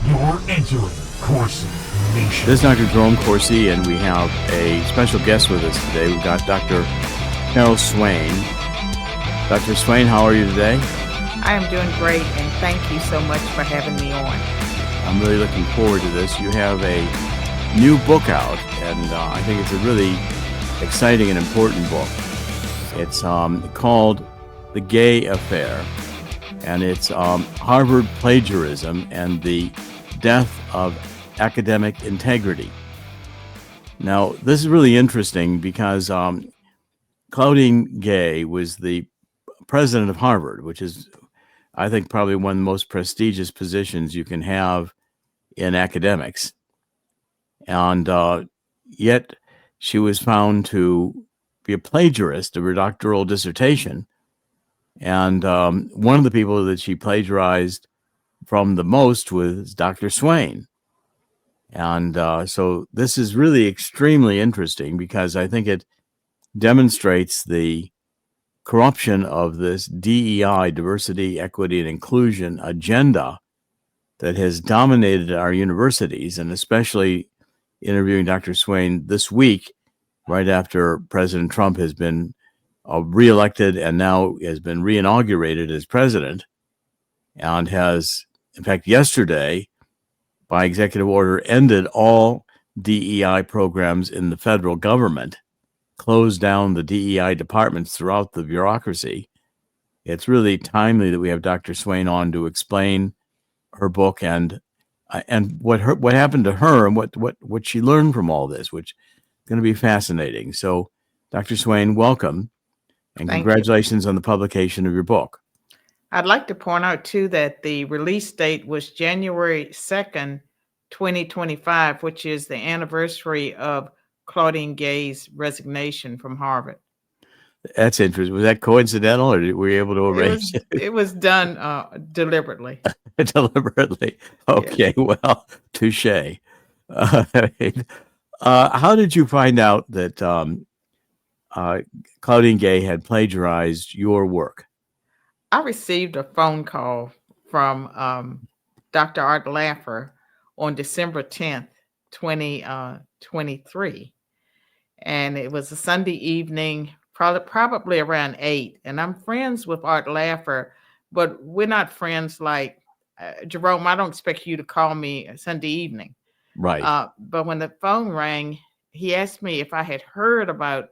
You're entering Corsi Nation. This is Dr. Jerome Corsi, and we have a special guest with us today. We've got Dr. Swain. Dr. Swain, how are you today? I am doing great, and thank you so much for having me on. I'm really looking forward to this. You have a new book out, and I think it's a really exciting and important book. It's called The Gay Affair, and it's Harvard Plagiarism and the Death of Academic Integrity. Now, this is really interesting because Claudine Gay was the president of Harvard, which is, I think, probably one of the most prestigious positions you can have in academics. And yet she was found to be a plagiarist of her doctoral dissertation. And one of the people that she plagiarized from the most was Dr. Swain. And so this is really extremely interesting because I think it demonstrates the corruption of this DEI, diversity, equity, and inclusion agenda that has dominated our universities, and especially interviewing Dr. Swain this week, right after President Trump has been reelected and now has been reinaugurated as president, and has, in fact, yesterday, by executive order, ended all DEI programs in the federal government, closed down the DEI departments throughout the bureaucracy. It's really timely that we have Dr. Swain on to explain her book and what happened to her and what she learned from all this, which is going to be fascinating. So, Dr. Swain, welcome, and congratulations on the publication of your book. I'd like to point out, too, that the release date was January 2nd, 2025, which is the anniversary of Claudine Gay's resignation from Harvard. That's interesting. Was that coincidental, or were you able to arrange it? It was done deliberately. Deliberately. Okay, yeah. Well, touche. How did you find out that Claudine Gay had plagiarized your work? I received a phone call from Dr. Art Laffer on December 10th, 2023. And it was a Sunday evening, probably around 8. And I'm friends with Art Laffer, but we're not friends like, Jerome, I don't expect you to call me Sunday evening. Right. But when the phone rang, he asked me if I had heard about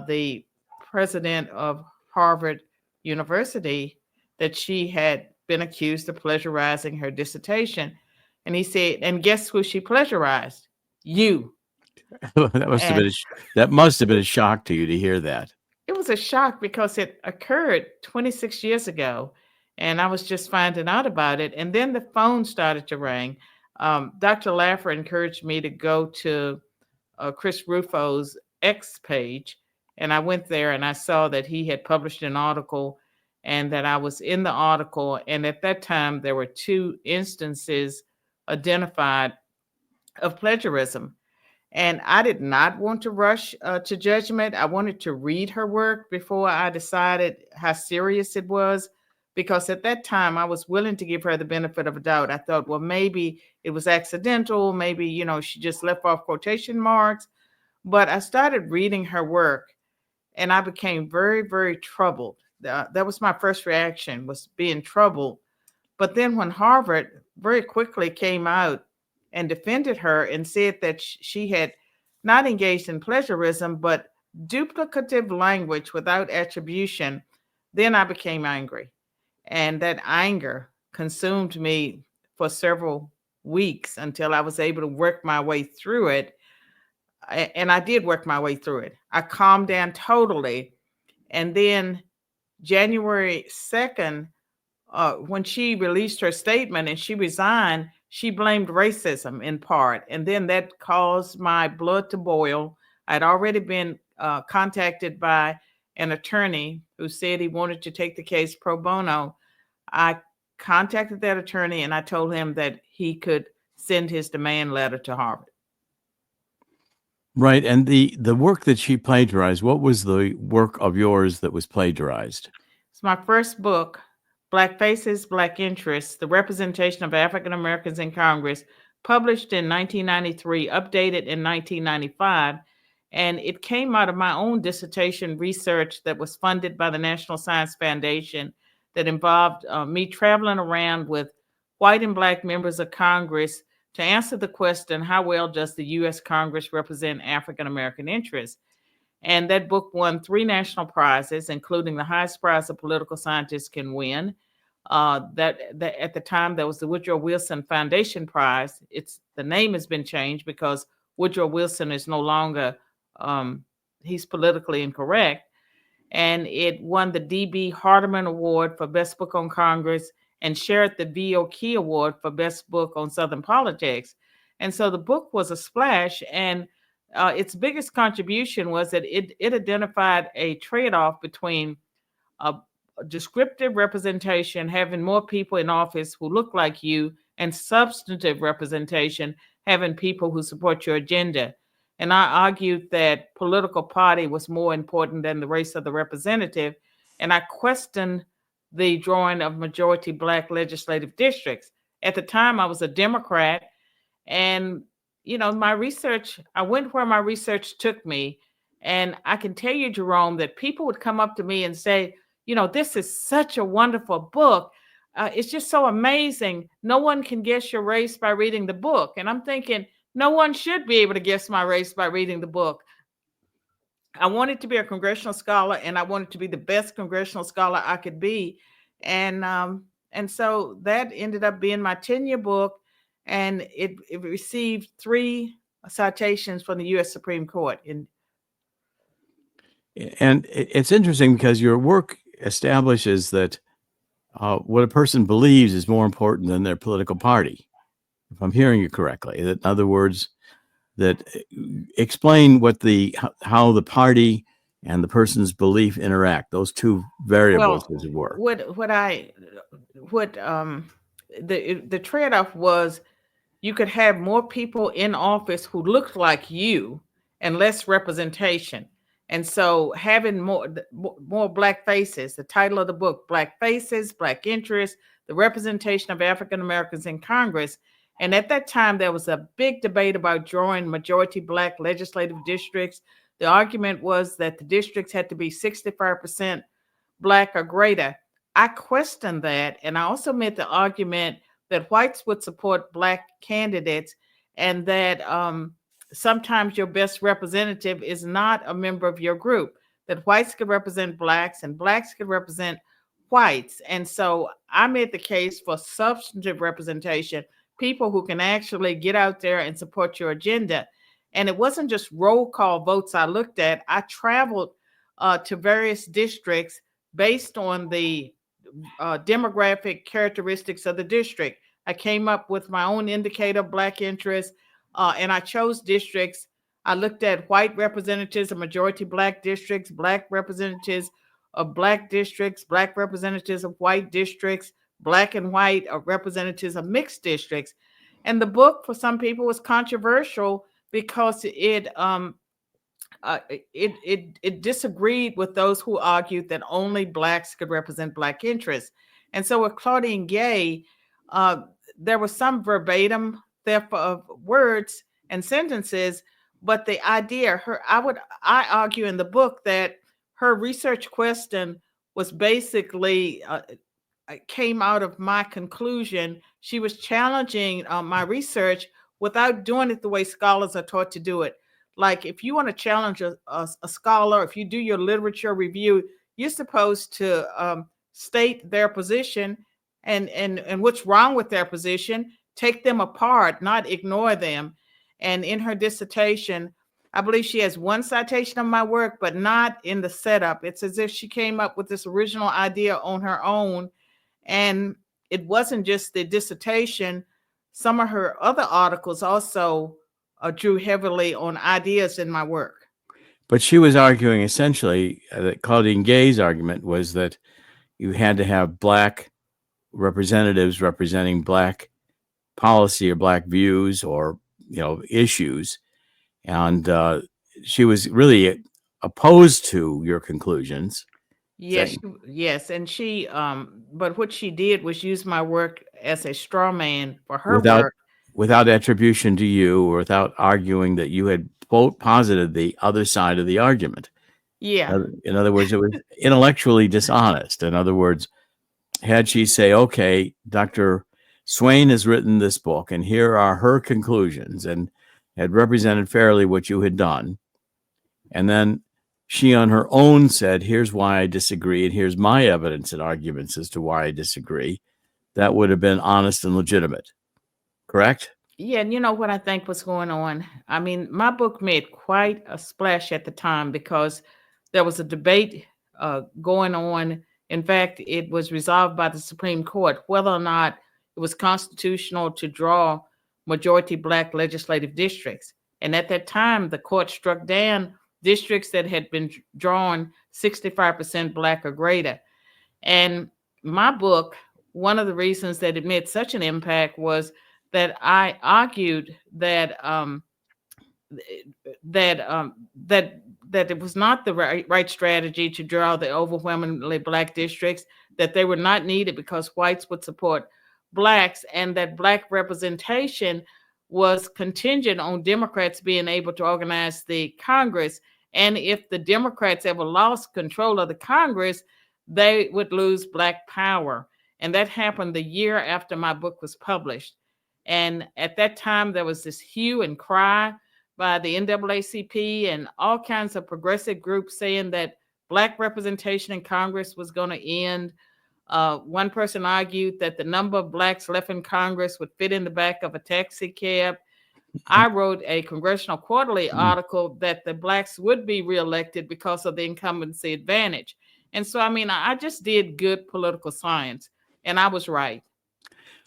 the president of Harvard University, that she had been accused of plagiarizing her dissertation. And he said, and guess who she plagiarized? You. That must have been a shock to you to hear that. It was a shock because it occurred 26 years ago, and I was just finding out about it. And then the phone started to ring. Dr. Laffer encouraged me to go to Chris Rufo's X page, and I went there and I saw that he had published an article and that I was in the article. And at that time, there were 2 instances identified of plagiarism. And I did not want to rush to judgment. I wanted to read her work before I decided how serious it was, because at that time I was willing to give her the benefit of a doubt. I thought, well, maybe it was accidental. Maybe, she just left off quotation marks. But I started reading her work and I became very, very troubled. That was my first reaction, was being troubled. But then when Harvard very quickly came out and defended her and said that she had not engaged in plagiarism, but duplicative language without attribution, then I became angry. And that anger consumed me for several weeks until I was able to work my way through it. And I did work my way through it. I calmed down totally. And then January 2nd, when she released her statement and she resigned, she blamed racism in part. And then that caused my blood to boil. I'd already been contacted by an attorney who said he wanted to take the case pro bono. I contacted that attorney and I told him that he could send his demand letter to Harvard. Right. And the work that she plagiarized, what was the work of yours that was plagiarized? It's my first book, Black Faces, Black Interests, The Representation of African Americans in Congress, published in 1993, updated in 1995. And it came out of my own dissertation research that was funded by the National Science Foundation that involved me traveling around with white and Black members of Congress to answer the question, how well does the U.S. Congress represent African American interests? And that book won 3 national prizes, including the highest prize a political scientist can win. That at the time that was the Woodrow Wilson Foundation Prize. The name has been changed because Woodrow Wilson is no longer he's politically incorrect. And it won the D.B. Hardeman Award for Best Book on Congress and shared the V.O. Key Award for Best Book on Southern Politics. And so the book was a splash, and its biggest contribution was that it identified a trade-off between a descriptive representation, having more people in office who look like you, and substantive representation, having people who support your agenda. And I argued that political party was more important than the race of the representative. And I questioned the drawing of majority Black legislative districts. At the time, I was a Democrat. And, my research, I went where my research took me. And I can tell you, Jerome, that people would come up to me and say, this is such a wonderful book. It's just so amazing. No one can guess your race by reading the book. And I'm thinking, no one should be able to guess my race by reading the book. I wanted to be a congressional scholar, and I wanted to be the best congressional scholar I could be. And so that ended up being my 10-year book, and it received 3 citations from the U.S. Supreme Court. And it's interesting because your work establishes that what a person believes is more important than their political party, if I'm hearing you correctly. In other words, that explain how the party and the person's belief interact, those 2 variables, as it were. The trade-off was you could have more people in office who looked like you and less representation. And so having more Black faces, the title of the book, Black Faces, Black Interests, The Representation of African Americans in Congress. And at that time, there was a big debate about drawing majority Black legislative districts. The argument was that the districts had to be 65% Black or greater. I questioned that. And I also made the argument that whites would support Black candidates, and that sometimes your best representative is not a member of your group, that whites could represent Blacks and Blacks could represent whites. And so I made the case for substantive representation, people who can actually get out there and support your agenda. And it wasn't just roll call votes I looked at. I traveled to various districts based on the demographic characteristics of the district. I came up with my own indicator of Black interest, and I chose districts. I looked at white representatives of majority Black districts, Black representatives of Black districts, Black representatives of white districts, Black and white representatives of mixed districts. And the book, for some people, was controversial because it disagreed with those who argued that only Blacks could represent Black interests. And so with Claudine Gay, there was some verbatim of words and sentences, but the idea, I argue in the book that her research question was basically came out of my conclusion. She was challenging my research without doing it the way scholars are taught to do it. Like if you want to challenge a scholar, if you do your literature review, you're supposed to state their position and what's wrong with their position, take them apart, not ignore them. And in her dissertation, I believe she has 1 citation of my work, but not in the setup. It's as if she came up with this original idea on her own. And it wasn't just the dissertation. Some of her other articles also drew heavily on ideas in my work. But she was arguing essentially that Claudine Gay's argument was that you had to have Black representatives representing Black policy or Black views or issues, and she was really opposed to your conclusions Yes, saying yes, and but what she did was use my work as a straw man for her without work. without attribution to you or without arguing that you had posited the other side of the argument. Yeah, In other words, it was intellectually dishonest. In other words, had she say, okay, Dr. Swain has written this book and here are her conclusions, and had represented fairly what you had done, and then she on her own said, here's why I disagree, and here's my evidence and arguments as to why I disagree, that would have been honest and legitimate. Correct? yeah, and you know what I think was going on? I mean, my book made quite a splash at the time because there was a debate going on. In fact, it was resolved by the Supreme Court whether or not it was constitutional to draw majority black legislative districts. And at that time, the court struck down districts that had been drawn 65% black or greater. And my book, one of the reasons that it made such an impact was that I argued that that it was not the right strategy to draw the overwhelmingly black districts, that they were not needed because whites would support blacks, and that black representation was contingent on Democrats being able to organize the Congress. And if the Democrats ever lost control of the Congress, they would lose black power. And that happened the year after my book was published. And at that time, there was this hue and cry by the NAACP and all kinds of progressive groups saying that black representation in Congress was going to end. One person argued that the number of blacks left in Congress would fit in the back of a taxi cab. I wrote a Congressional Quarterly article that the blacks would be reelected because of the incumbency advantage. And so, I mean, I just did good political science, and I was right.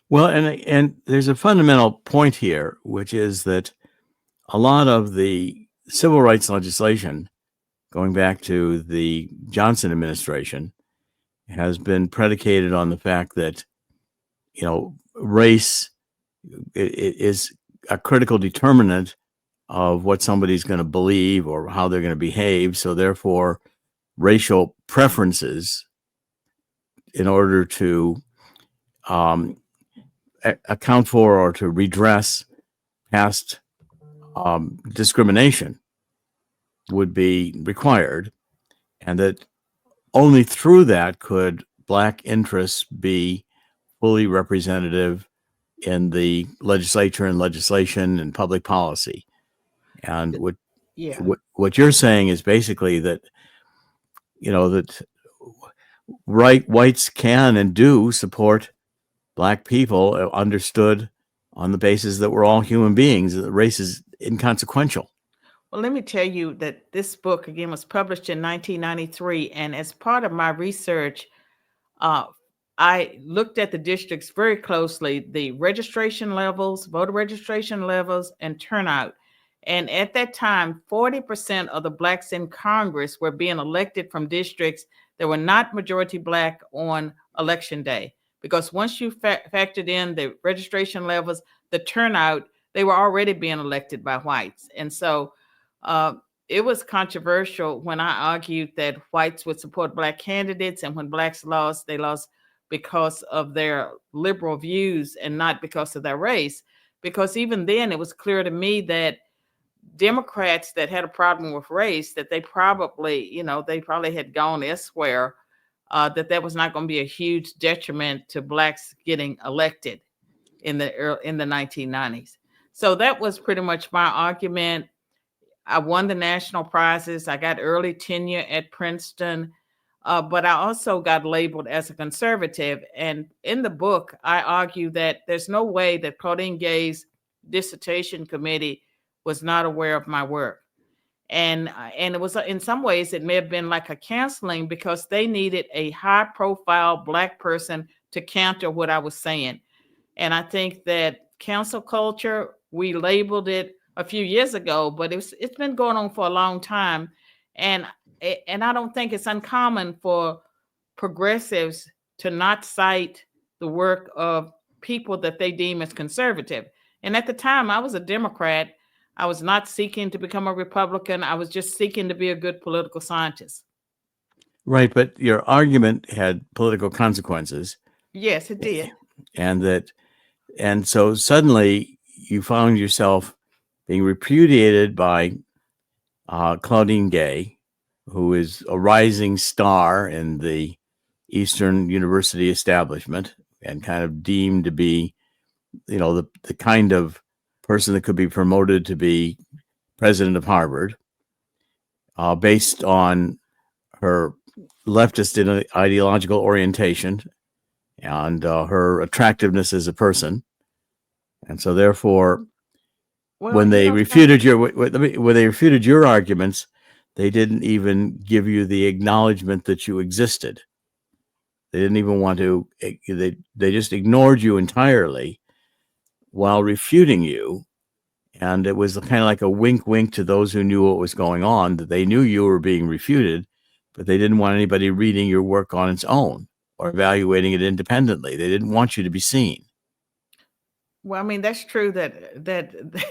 Well, and there's a fundamental point here, which is that a lot of the civil rights legislation, going back to the Johnson administration, has been predicated on the fact that, race is a critical determinant of what somebody's going to believe or how they're going to behave. So therefore, racial preferences, in order to account for or to redress past discrimination, would be required, and that only through that could black interests be fully representative in the legislature and legislation and public policy. And Yeah. what you're saying is basically that, that whites can and do support black people, understood on the basis that we're all human beings, that race is inconsequential. Well, let me tell you that this book, again, was published in 1993. And as part of my research, uh, I looked at the districts very closely, the registration levels, voter registration levels, and turnout. And at that time, 40% of the blacks in Congress were being elected from districts that were not majority black on election day. Because once you factored in the registration levels, the turnout, they were already being elected by whites. And so uh, it was controversial when I argued that whites would support black candidates, and when blacks lost, they lost because of their liberal views and not because of their race. Because even then, it was clear to me that Democrats that had a problem with race, that they probably, they probably had gone elsewhere, that was not going to be a huge detriment to blacks getting elected in the 1990s. So that was pretty much my argument. I won the national prizes. I got early tenure at Princeton, but I also got labeled as a conservative. And in the book, I argue that there's no way that Claudine Gay's dissertation committee was not aware of my work. And it was, in some ways, it may have been like a canceling because they needed a high profile black person to counter what I was saying. And I think that cancel culture, we labeled it a few years ago, but it's been going on for a long time. And and I don't think it's uncommon for progressives to not cite the work of people that they deem as conservative. And at the time, I was a Democrat. I was not seeking to become a Republican. I was just seeking to be a good political scientist. Right, but your argument had political consequences, Yes, it did. and so suddenly you found yourself being repudiated by Claudine Gay, who is a rising star in the Eastern University establishment and kind of deemed to be, the kind of person that could be promoted to be president of Harvard, based on her leftist ideological orientation and her attractiveness as a person. And so therefore, Well, when you they know refuted something. when they refuted your arguments, they didn't even give you the acknowledgement that you existed. They didn't even want to. They just ignored you entirely while refuting you, and it was kind of like a wink, wink to those who knew what was going on, that they knew you were being refuted, but they didn't want anybody reading your work on its own or evaluating it independently. They didn't want you to be seen. Well, I mean, that's true that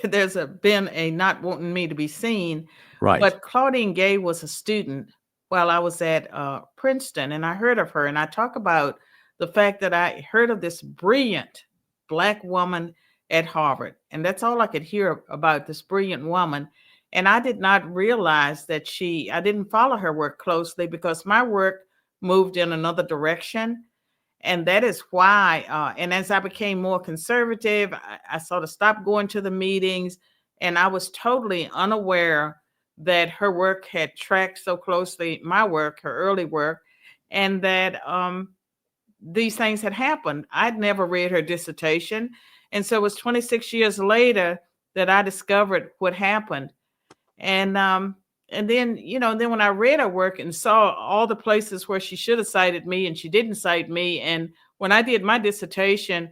there's been a not wanting me to be seen, Right. but Claudine Gay was a student while I was at Princeton, and I heard of her, and I talk about the fact that I heard of this brilliant Black woman at Harvard, and that's all I could hear about this brilliant woman. And I did not realize that I didn't follow her work closely because my work moved in another direction. And that is why, and as I became more conservative, I sort of stopped going to the meetings, and I was totally unaware that her work had tracked so closely my work, her early work, and that these things had happened. I'd never read her dissertation. And so it was 26 years later that I discovered what happened. And then, then when I read her work and saw all the places where she should have cited me and she didn't cite me, and when I did my dissertation,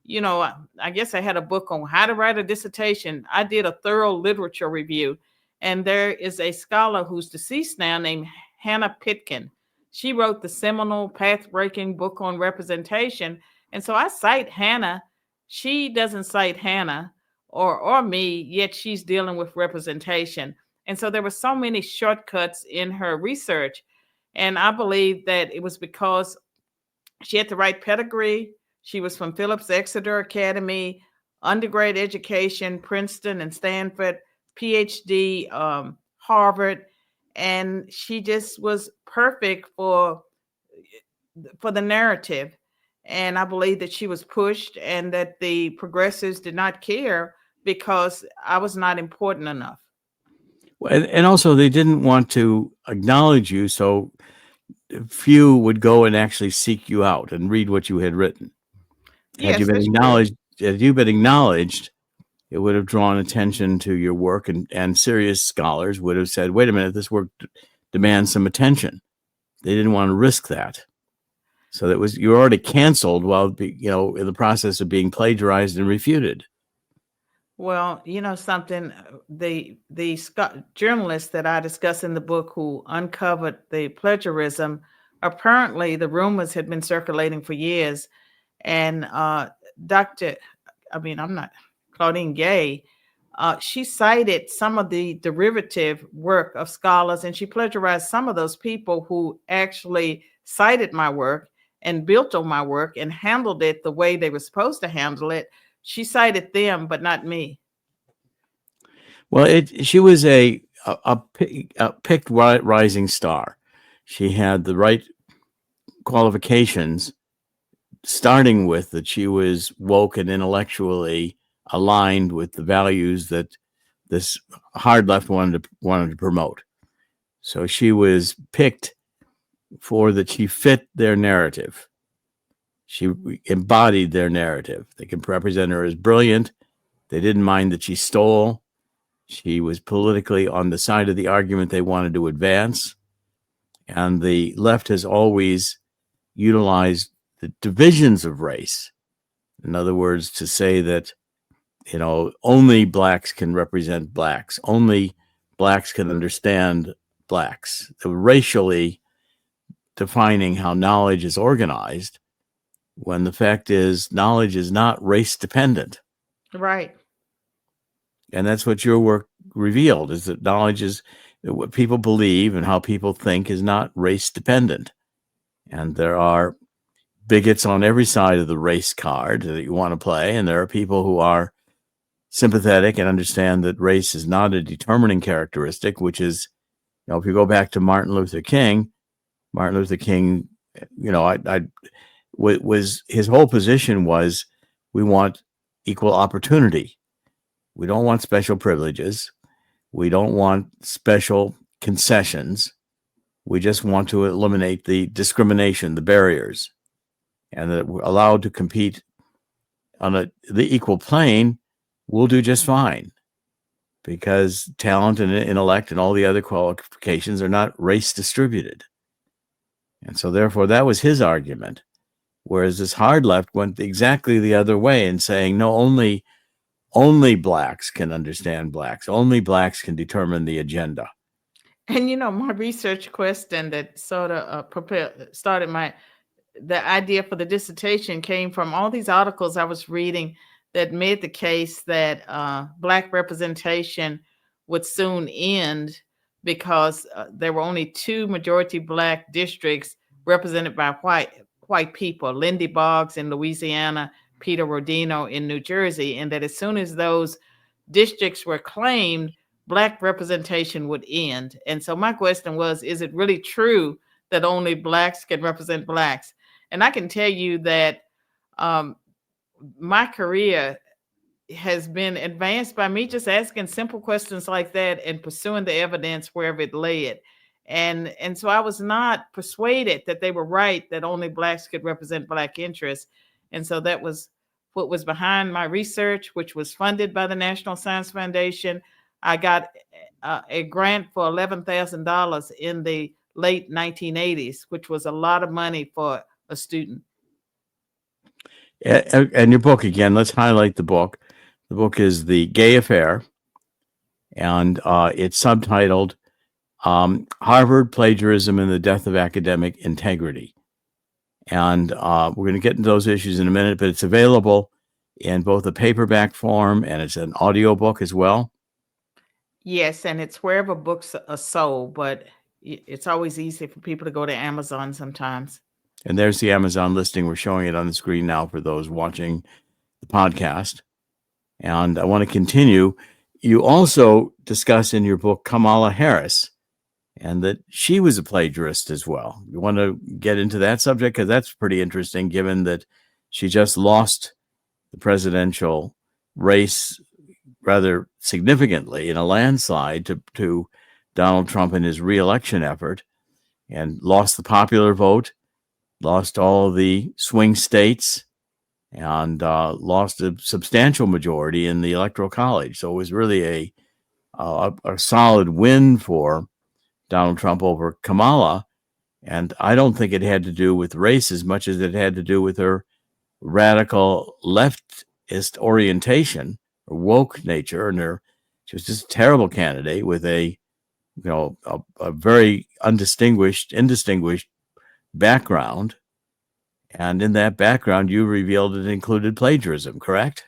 I guess I had a book on how to write a dissertation. I did a thorough literature review, and there is a scholar who's deceased now named Hannah Pitkin. She wrote the seminal path-breaking book on representation, and so I cite Hannah. She doesn't cite Hannah or me, yet she's dealing with representation. And so there were so many shortcuts in her research. And I believe that it was because she had the right pedigree. She was from Phillips Exeter Academy, undergrad education, Princeton and Stanford, PhD, Harvard. And she just was perfect for the narrative. And I believe that she was pushed and that the progressives did not care because I was not important enough. And also, they didn't want to acknowledge you, so few would go and actually seek you out and read what you had written. Had you Yes, been that's true. acknowledged, had you been acknowledged, it would have drawn attention to your work, and serious scholars would have said, "Wait a minute, this work demands some attention." They didn't want to risk that, so you were already canceled while in the process of being plagiarized and refuted. Well, you know something, the journalist that I discuss in the book who uncovered the plagiarism, apparently the rumors had been circulating for years, and Dr. I'm not Claudine Gay. She cited some of the derivative work of scholars, and she plagiarized some of those people who actually cited my work and built on my work and handled it the way they were supposed to handle it. She cited them, but not me. Well, she was a picked rising star. She had the right qualifications, starting with that she was woke and intellectually aligned with the values that this hard left wanted to promote. So she was picked for that she fit their narrative. She embodied their narrative. They could represent her as brilliant. They didn't mind that she stole. She was politically on the side of the argument they wanted to advance. And the left has always utilized the divisions of race. In other words, to say that, only blacks can represent blacks, only blacks can understand blacks, racially defining how knowledge is organized, when the fact is knowledge is not race dependent. Right. And that's what your work revealed, is that knowledge is what people believe and how people think is not race dependent. And there are bigots on every side of the race card that you want to play. And there are people who are sympathetic and understand that race is not a determining characteristic, which is, if you go back to Martin Luther King, was his whole position was, we want equal opportunity. We don't want special privileges. We don't want special concessions. We just want to eliminate the discrimination, the barriers, and that we're allowed to compete on the equal plane. We'll do just fine, because talent and intellect and all the other qualifications are not race distributed. And so therefore that was his argument. Whereas this hard left went exactly the other way and saying, no, only blacks can understand blacks. Only blacks can determine the agenda. And my research question that sort of started the idea for the dissertation came from all these articles I was reading that made the case that Black representation would soon end because there were only 2 majority Black districts represented by white people, Lindy Boggs in Louisiana, Peter Rodino in New Jersey, and that as soon as those districts were claimed, Black representation would end. And so my question was, is it really true that only Blacks can represent Blacks? And I can tell you that my career has been advanced by me just asking simple questions like that and pursuing the evidence wherever it led. And so I was not persuaded that they were right, that only Blacks could represent Black interests. And so that was what was behind my research, which was funded by the National Science Foundation. I got a grant for $11,000 in the late 1980s, which was a lot of money for a student. And your book, again, let's highlight the book. The book is The Gay Affair, and it's subtitled Harvard, Plagiarism, and the Death of Academic Integrity. And we're going to get into those issues in a minute, but it's available in both a paperback form and it's an audio book as well. Yes, and it's wherever books are sold, but it's always easy for people to go to Amazon sometimes. And there's the Amazon listing. We're showing it on the screen now for those watching the podcast. And I want to continue. You also discuss in your book Kamala Harris, and that she was a plagiarist as well. You want to get into that subject? Because that's pretty interesting, given that she just lost the presidential race rather significantly in a landslide to Donald Trump in his reelection effort, and lost the popular vote, lost all the swing states, and lost a substantial majority in the Electoral College. So it was really a solid win for Donald Trump over Kamala. And I don't think it had to do with race as much as it had to do with her radical leftist orientation or woke nature. And she was just a terrible candidate with a very indistinguished background. And in that background, you revealed it included plagiarism, correct?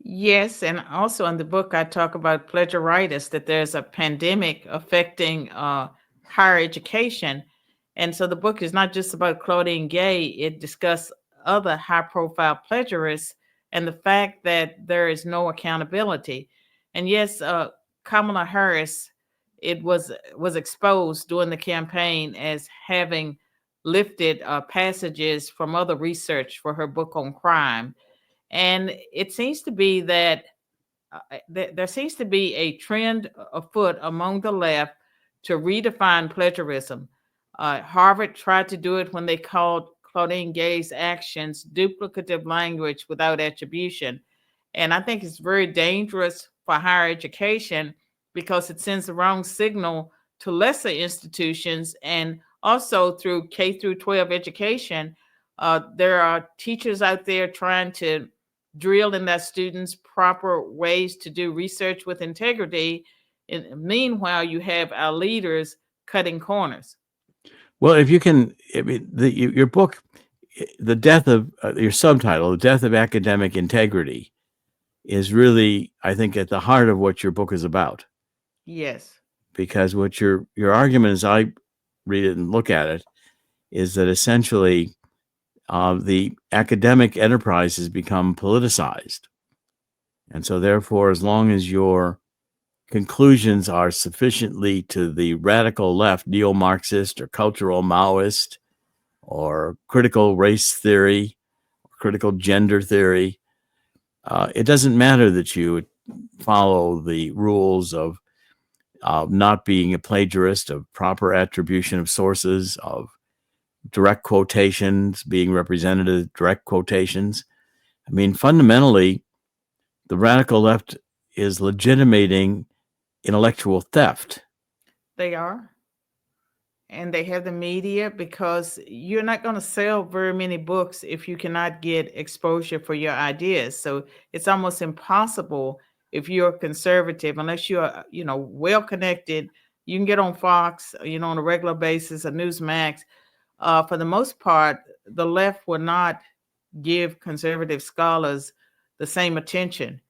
Yes, and also in the book, I talk about plagiaritis, that there's a pandemic affecting higher education. And so the book is not just about Claudine Gay, it discusses other high-profile plagiarists and the fact that there is no accountability. And yes, Kamala Harris, it was exposed during the campaign as having lifted passages from other research for her book on crime. And it seems to be that there seems to be a trend afoot among the left to redefine plagiarism. Harvard tried to do it when they called Claudine Gay's actions duplicative language without attribution. And I think it's very dangerous for higher education because it sends the wrong signal to lesser institutions, and also through K through 12 education. There are teachers out there trying to drill in their students proper ways to do research with integrity. And meanwhile, you have our leaders cutting corners. Well, if you can, your book, the death of your subtitle, The Death of Academic Integrity, is really, I think, at the heart of what your book is about. Yes. because what your argument, as I read it and look at it, is that essentially the academic enterprise has become politicized. And so therefore, as long as your conclusions are sufficiently to the radical left, neo-Marxist or cultural Maoist or critical race theory, critical gender theory, it doesn't matter that you follow the rules of not being a plagiarist, of proper attribution of sources, of direct quotations being represented as direct quotations. I mean, fundamentally, the radical left is legitimating intellectual theft. They are. And they have the media, because you're not going to sell very many books if you cannot get exposure for your ideas. So it's almost impossible if you're conservative, unless you're, well connected. You can get on Fox, on a regular basis, or Newsmax. For the most part, the left will not give conservative scholars the same attention.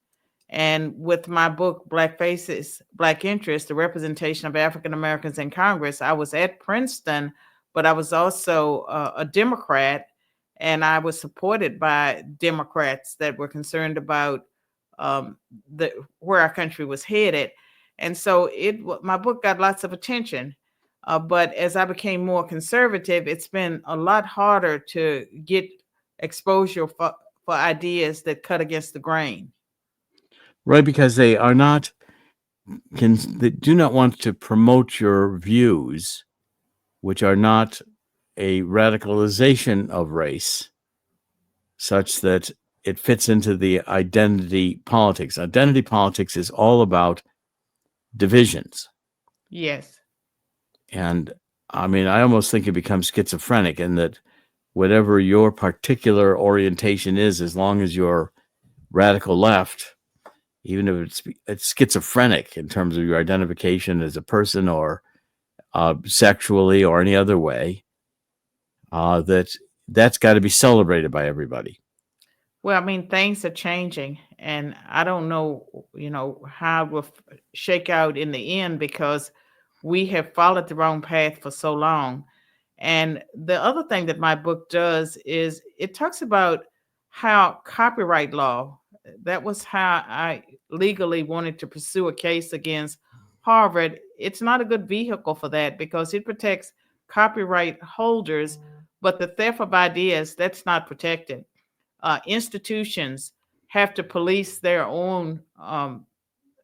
And with my book, Black Faces, Black Interest, the representation of African Americans in Congress, I was at Princeton, but I was also a Democrat, and I was supported by Democrats that were concerned about where our country was headed. And so my book got lots of attention. But as I became more conservative, it's been a lot harder to get exposure for ideas that cut against the grain. Right, because they do not want to promote your views, which are not a radicalization of race, such that it fits into the identity politics. Identity politics is all about divisions. Yes. And I mean, I almost think it becomes schizophrenic in that whatever your particular orientation is, as long as you're radical left, even if it's schizophrenic in terms of your identification as a person or sexually or any other way, that's got to be celebrated by everybody. Well, I mean, things are changing, and I don't know, how it will shake out in the end, because we have followed the wrong path for so long. And the other thing that my book does is it talks about how copyright law, that was how I legally wanted to pursue a case against Harvard. It's not a good vehicle for that, because it protects copyright holders, but the theft of ideas, that's not protected. Institutions have to police their own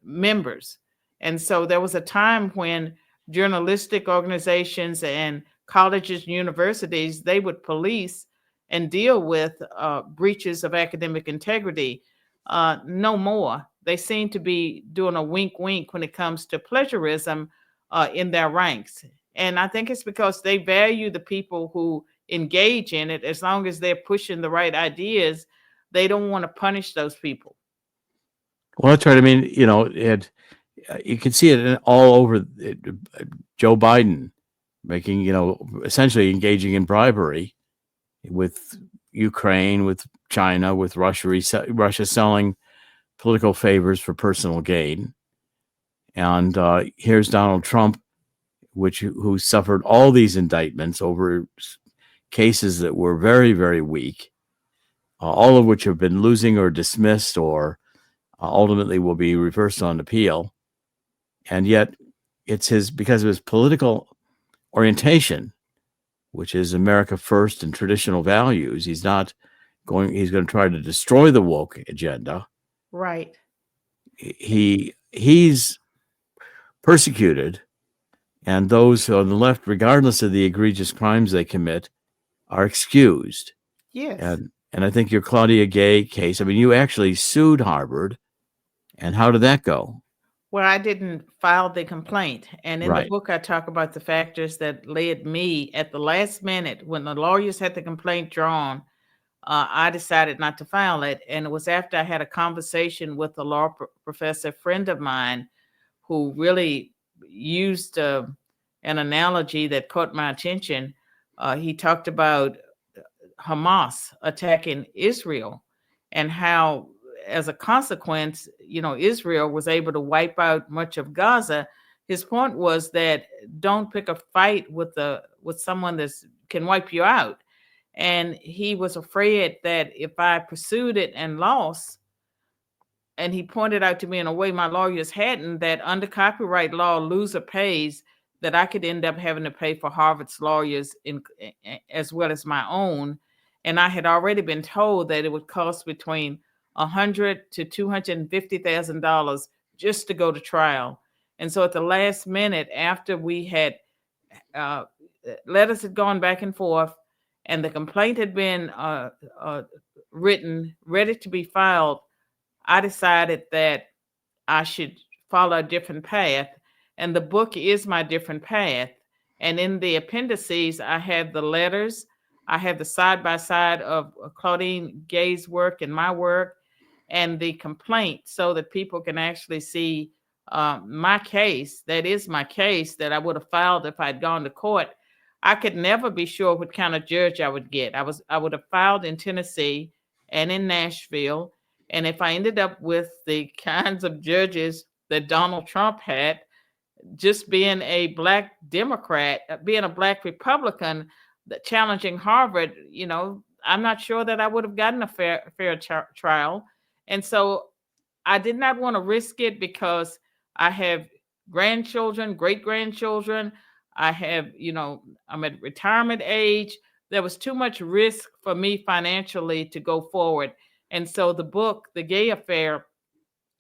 members. And so there was a time when journalistic organizations and colleges and universities, they would police and deal with breaches of academic integrity. No more. They seem to be doing a wink wink when it comes to plagiarism in their ranks. And I think it's because they value the people who engage in it. As long as they're pushing the right ideas, they don't want to punish those people. Well, that's right. I mean, you can see it all over. Joe Biden making, essentially engaging in bribery with Ukraine, with China, with Russia selling political favors for personal gain. And here's Donald Trump, who suffered all these indictments over cases that were very, very weak, all of which have been losing or dismissed or ultimately will be reversed on appeal. And yet it's because of his political orientation, which is America first and traditional values. He's going to try to destroy the woke agenda. Right. He's persecuted, and those on the left, regardless of the egregious crimes they commit, are excused. Yes. And I think your Claudine Gay case, I mean, you actually sued Harvard. And how did that go? Well, I didn't file the complaint. And in the Right. book, I talk about the factors that led me at the last minute when the lawyers had the complaint drawn. I decided not to file it. And it was after I had a conversation with a law professor friend of mine who really used an analogy that caught my attention. He talked about Hamas attacking Israel and how, as a consequence, Israel was able to wipe out much of Gaza his point was that don't pick a fight with someone that can wipe you out. And he was afraid that if I pursued it and lost, and he pointed out to me in a way my lawyers hadn't, that under copyright law, loser pays, that I could end up having to pay for Harvard's lawyers as well as my own. And I had already been told that it would cost between $100,000 to $250,000 just to go to trial. And so at the last minute, after we had letters had gone back and forth, and the complaint had been written, ready to be filed, I decided that I should follow a different path. And the book is my different path. And in the appendices, I have the letters, I have the side by side of Claudine Gay's work and my work, and the complaint, so that people can actually see my case. That is my case that I would have filed if I'd gone to court. I could never be sure what kind of judge I would get. I would have filed in Tennessee and in Nashville. And if I ended up with the kinds of judges that Donald Trump had, just being a Black Democrat, being a Black Republican, challenging Harvard, I'm not sure that I would have gotten a fair trial. And so I did not want to risk it, because I have grandchildren, great grandchildren. I have, I'm at retirement age. There was too much risk for me financially to go forward. And so the book, The Gay Affair,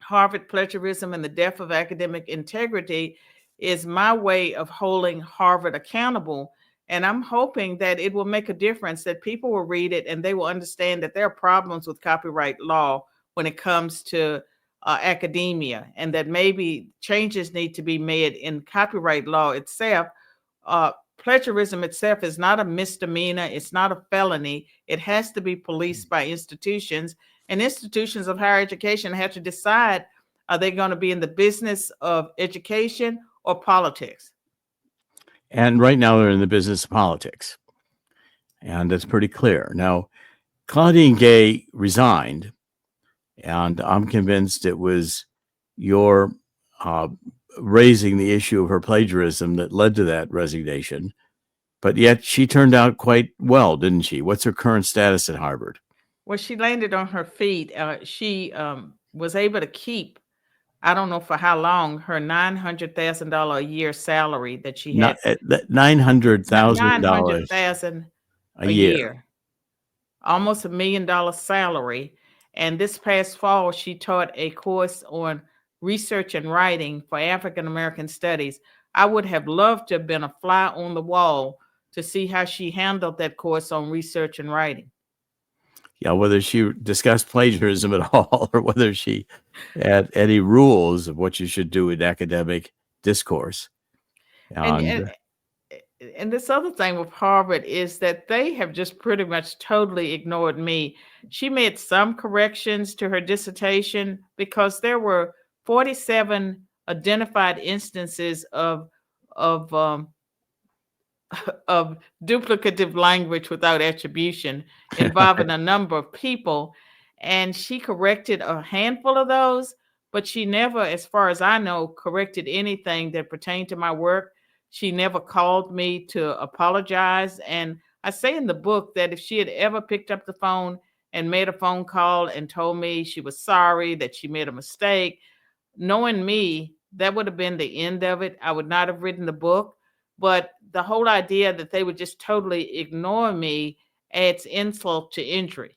Harvard Plagiarism and the Death of Academic Integrity, is my way of holding Harvard accountable. And I'm hoping that it will make a difference, that people will read it and they will understand that there are problems with copyright law when it comes to academia, and that maybe changes need to be made in copyright law itself. Plagiarism itself is not a misdemeanor. It's not a felony. It has to be policed by institutions, and institutions of higher education have to decide, are they going to be in the business of education or politics? And right now they're in the business of politics. And that's pretty clear. Now, Claudine Gay resigned, and I'm convinced it was your raising the issue of her plagiarism that led to that resignation. But yet she turned out quite well, didn't she? What's her current status at Harvard? Well, she landed on her feet. She was able to keep, I don't know for how long, her $900,000 a year salary that she had. $900,000 a year. Almost $1 million salary. And this past fall, she taught a course on research and writing for African American studies. I would have loved to have been a fly on the wall to see how she handled that course on research and writing. Yeah, whether she discussed plagiarism at all, or whether she had any rules of what you should do in academic discourse. And this other thing with Harvard is that they have just pretty much totally ignored me. She made some corrections to her dissertation, because there were 47 identified instances of duplicative language without attribution involving a number of people. And she corrected a handful of those, but she never, as far as I know, corrected anything that pertained to my work. She never called me to apologize. And I say in the book that if she had ever picked up the phone and made a phone call and told me she was sorry, that she made a mistake, knowing me, that would have been the end of it. I would not have written the book. But the whole idea that they would just totally ignore me adds insult to injury.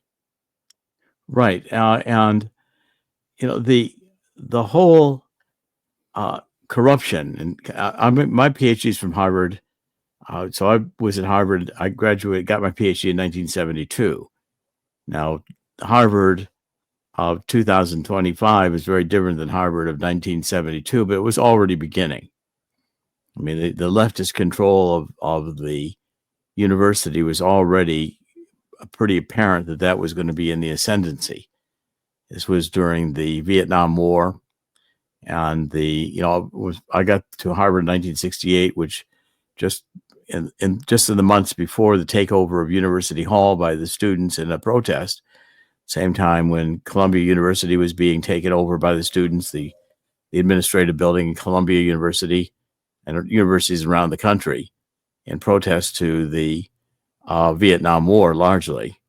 Right. And, the whole corruption, and my PhD is from Harvard. So I was at Harvard. I got my PhD in 1972. Now, Harvard of 2025 is very different than Harvard of 1972, but it was already beginning. I mean, the leftist control of the university was already pretty apparent that was going to be in the ascendancy. This was during the Vietnam War, and I got to Harvard in 1968, which just in the months before the takeover of University Hall by the students in a protest, same time when Columbia University was being taken over by the students, the administrative building in Columbia University and universities around the country in protest to the Vietnam War, largely.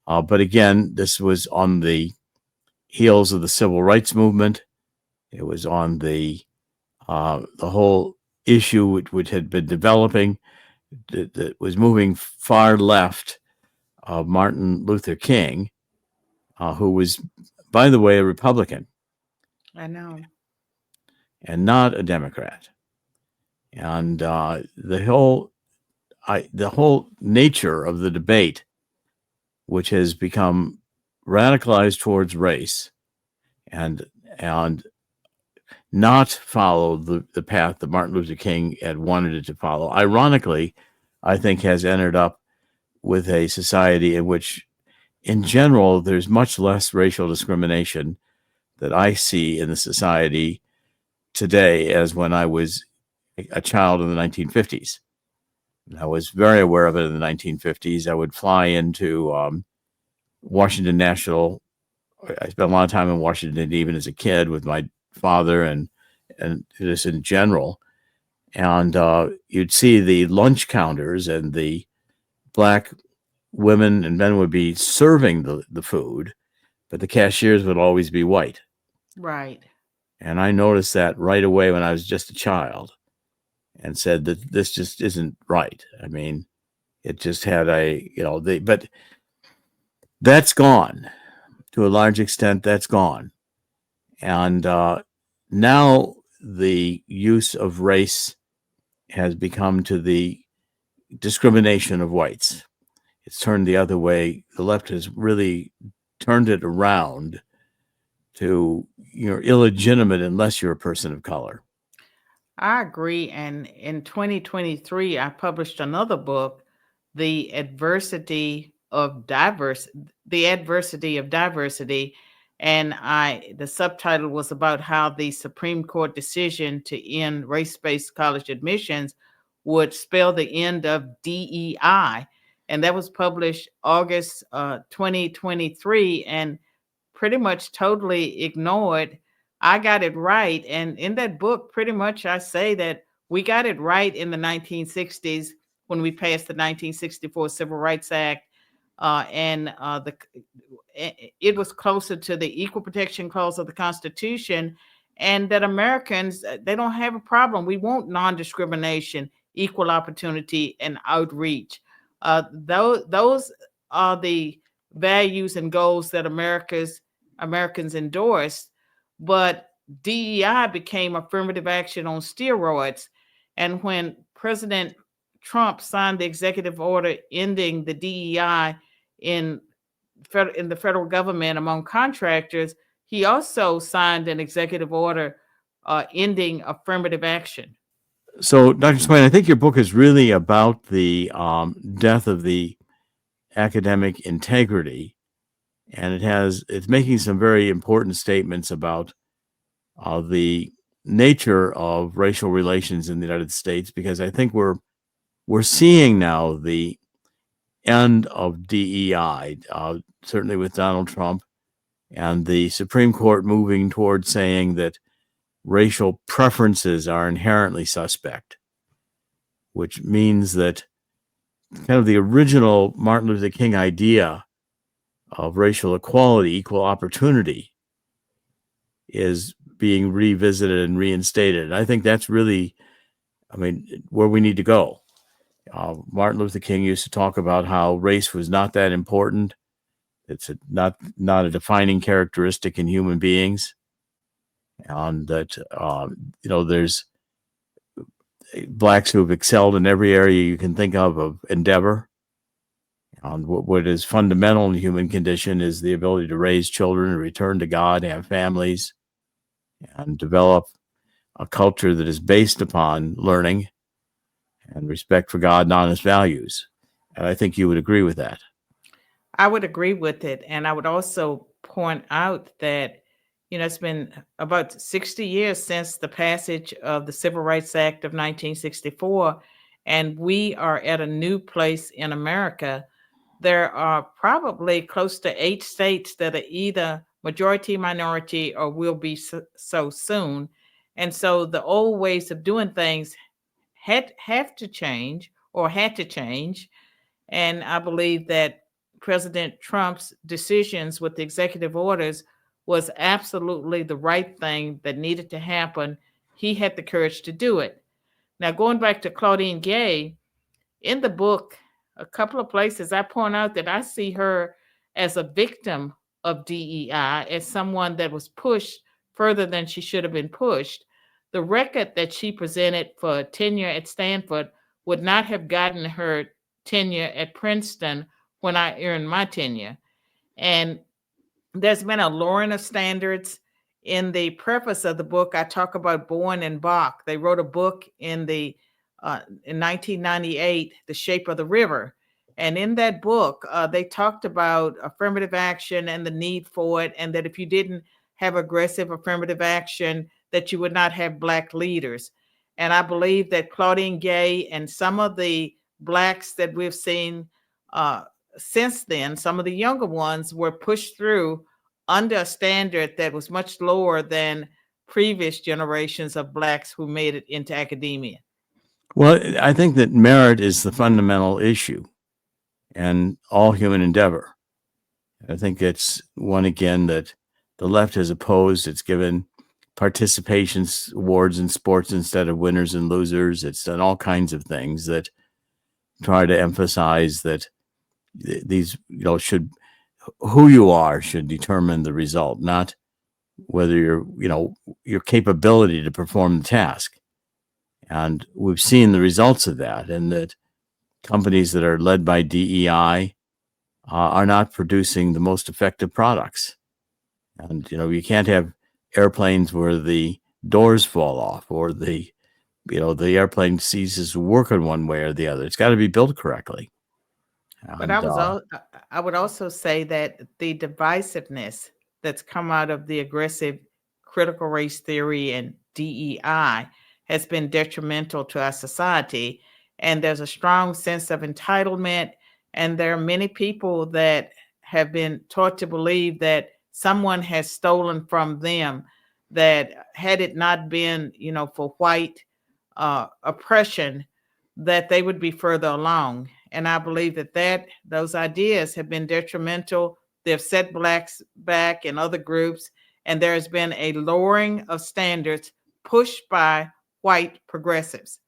But again, this was on the heels of the civil rights movement. It was on the whole issue which had been developing that was moving far left of Martin Luther King, who was, by the way, a Republican. I know. And not a Democrat. And the whole nature of the debate, which has become radicalized towards race and not follow the path that Martin Luther King had wanted it to follow, ironically, I think has ended up with a society in which, in general, there's much less racial discrimination that I see in the society today as when I was a child in the 1950s. I was very aware of it in the 1950s. I would fly into Washington National. I spent a lot of time in Washington, even as a kid, with my father and just in general. And you'd see the lunch counters, and the black women and men would be serving the food, but the cashiers would always be white. Right. And I noticed that right away when I was just a child, and said that this just isn't right. I mean, it just had but that's gone to a large extent. That's gone. And now the use of race has become to the discrimination of whites. It's turned the other way. The left has really turned it around to you're illegitimate unless you're a person of color. I agree. And in 2023, I published another book, The Adversity of Diversity. And the subtitle was about how the Supreme Court decision to end race-based college admissions would spell the end of DEI. And that was published August 2023, and pretty much totally ignored. I got it right. And in that book, pretty much I say that we got it right in the 1960s when we passed the 1964 Civil Rights Act. It was closer to the Equal Protection Clause of the Constitution, and that Americans, they don't have a problem. We want non-discrimination, equal opportunity, and outreach. Those are the values and goals that Americans endorsed. But DEI became affirmative action on steroids. And when President Trump signed the executive order ending the DEI in the federal government among contractors, he also signed an executive order ending affirmative action. So, Dr. Swain, I think your book is really about the death of the academic integrity, and it's making some very important statements about the nature of racial relations in the United States, because I think we're seeing now the end of DEI, certainly with Donald Trump, and the Supreme Court moving towards saying that racial preferences are inherently suspect, which means that kind of the original Martin Luther King idea of racial equality, equal opportunity, is being revisited and reinstated. And I think that's really, where we need to go. Martin Luther King used to talk about how race was not that important. It's not a defining characteristic in human beings, and that there's blacks who have excelled in every area you can think of endeavor. And what is fundamental in the human condition is the ability to raise children and return to God, have families, and develop a culture that is based upon learning and respect for God and honest values. And I think you would agree with that. I would agree with it. And I would also point out that, it's been about 60 years since the passage of the Civil Rights Act of 1964, and we are at a new place in America. There are probably close to 8 states that are either majority, minority, or will be so soon. And so the old ways of doing things have to change or had to change. And I believe that President Trump's decisions with the executive orders was absolutely the right thing that needed to happen. He had the courage to do it. Now, going back to Claudine Gay, in the book, a couple of places I point out that I see her as a victim of DEI, as someone that was pushed further than she should have been pushed. The record that she presented for tenure at Stanford would not have gotten her tenure at Princeton when I earned my tenure. And there's been a lowering of standards. In the preface of the book, I talk about Bowen and Bach. They wrote a book in 1998, The Shape of the River. And in that book, they talked about affirmative action and the need for it, and that if you didn't have aggressive affirmative action, that you would not have Black leaders. And I believe that Claudine Gay and some of the Blacks that we've seen since then, some of the younger ones were pushed through under a standard that was much lower than previous generations of Blacks who made it into academia. Well, I think that merit is the fundamental issue in all human endeavor. I think it's one, again, that the left has opposed. It's given participation awards in sports instead of winners and losers. It's done all kinds of things that try to emphasize that these, should, who you are should determine the result, not whether your capability to perform the task. And we've seen the results of that, and that companies that are led by DEI are not producing the most effective products. And, you can't have airplanes where the doors fall off, or the airplane ceases to work in one way or the other. It's got to be built correctly. But And, I would also say that the divisiveness that's come out of the aggressive critical race theory and DEI has been detrimental to our society. And there's a strong sense of entitlement. And there are many people that have been taught to believe that someone has stolen from them, that had it not been, for white oppression, that they would be further along. And I believe that those ideas have been detrimental. They've set Blacks back and other groups, and there has been a lowering of standards pushed by white progressives.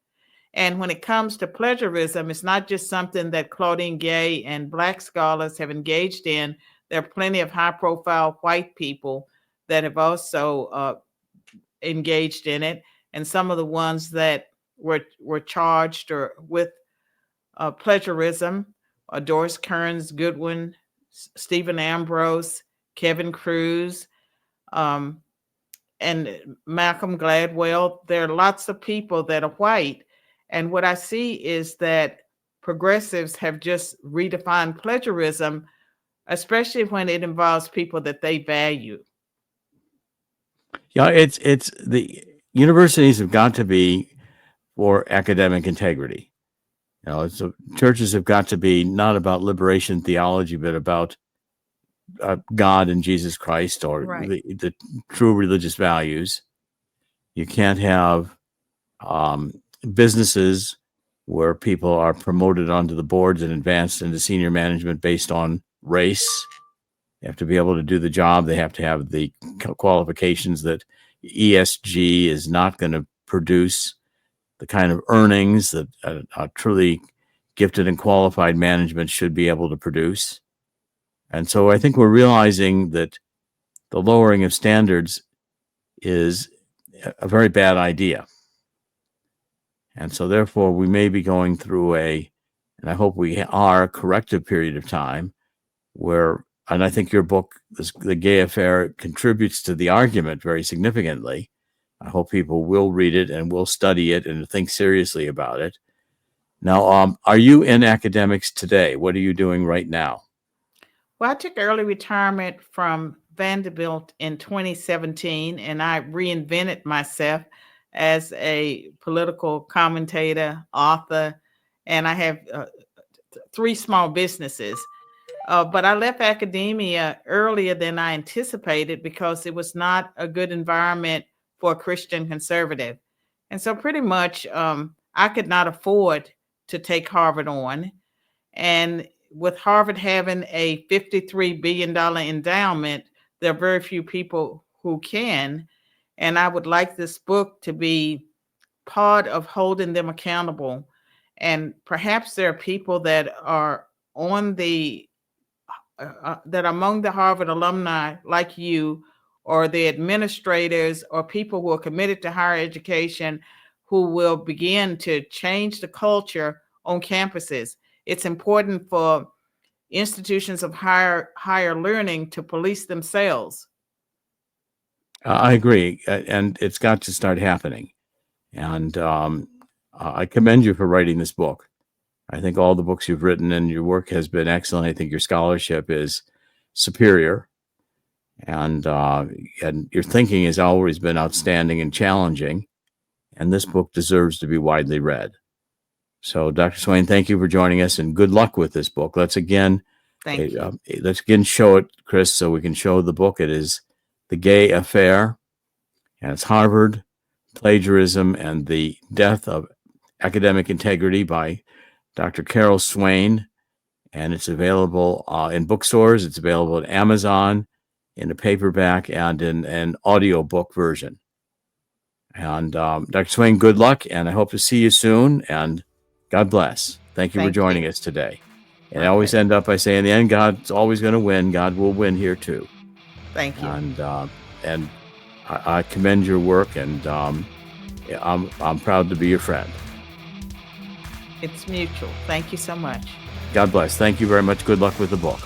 And when it comes to plagiarism, it's not just something that Claudine Gay and Black scholars have engaged in. There are plenty of high-profile white people that have also engaged in it, and some of the ones that were charged or with plagiarism: Doris Kearns Goodwin, Stephen Ambrose, Kevin Cruz, and Malcolm Gladwell. There are lots of people that are white. And what I see is that progressives have just redefined plagiarism, especially when it involves people that they value. Yeah, it's the universities have got to be for academic integrity. So churches have got to be not about liberation theology, but about God and Jesus Christ, or Right. the true religious values. You can't have businesses where people are promoted onto the boards and advanced into senior management based on race. They have to be able to do the job. They have to have the qualifications that ESG is not going to produce the kind of earnings that a truly gifted and qualified management should be able to produce. And so I think we're realizing that the lowering of standards is a very bad idea. And so therefore we may be going through and I hope we are, a corrective period of time where, and I think your book, The Gay Affair, contributes to the argument very significantly. I hope people will read it and will study it and think seriously about it. Now, are you in academics today? What are you doing right now? Well, I took early retirement from Vanderbilt in 2017, and I reinvented myself as a political commentator, author, and I have 3 small businesses. But I left academia earlier than I anticipated because it was not a good environment for a Christian conservative. And so pretty much I could not afford to take Harvard on. And with Harvard having a $53 billion endowment, there are very few people who can. And I would like this book to be part of holding them accountable. And perhaps there are people that are on the that among the Harvard alumni like you, or the administrators, or people who are committed to higher education, who will begin to change the culture on campuses. It's important for institutions of higher learning to police themselves. I agree, and it's got to start happening. And I commend you for writing this book. I think all the books you've written and your work has been excellent. I think your scholarship is superior, and your thinking has always been outstanding and challenging. And this book deserves to be widely read. So, Dr. Swain, thank you for joining us, and good luck with this book. Let's again show it, Chris, so we can show the book. It is The Gay Affair, and it's Harvard, Plagiarism, and the Death of Academic Integrity by Dr. Carol Swain. And it's available in bookstores. It's available at Amazon in a paperback and in an audiobook version. And Dr. Swain, good luck, and I hope to see you soon, and God bless. Thank you for joining us today. And I always end up by saying, in the end, God's always going to win. God will win here too. Thank you. And I commend your work, and I'm proud to be your friend. It's mutual. Thank you so much. God bless. Thank you very much. Good luck with the book.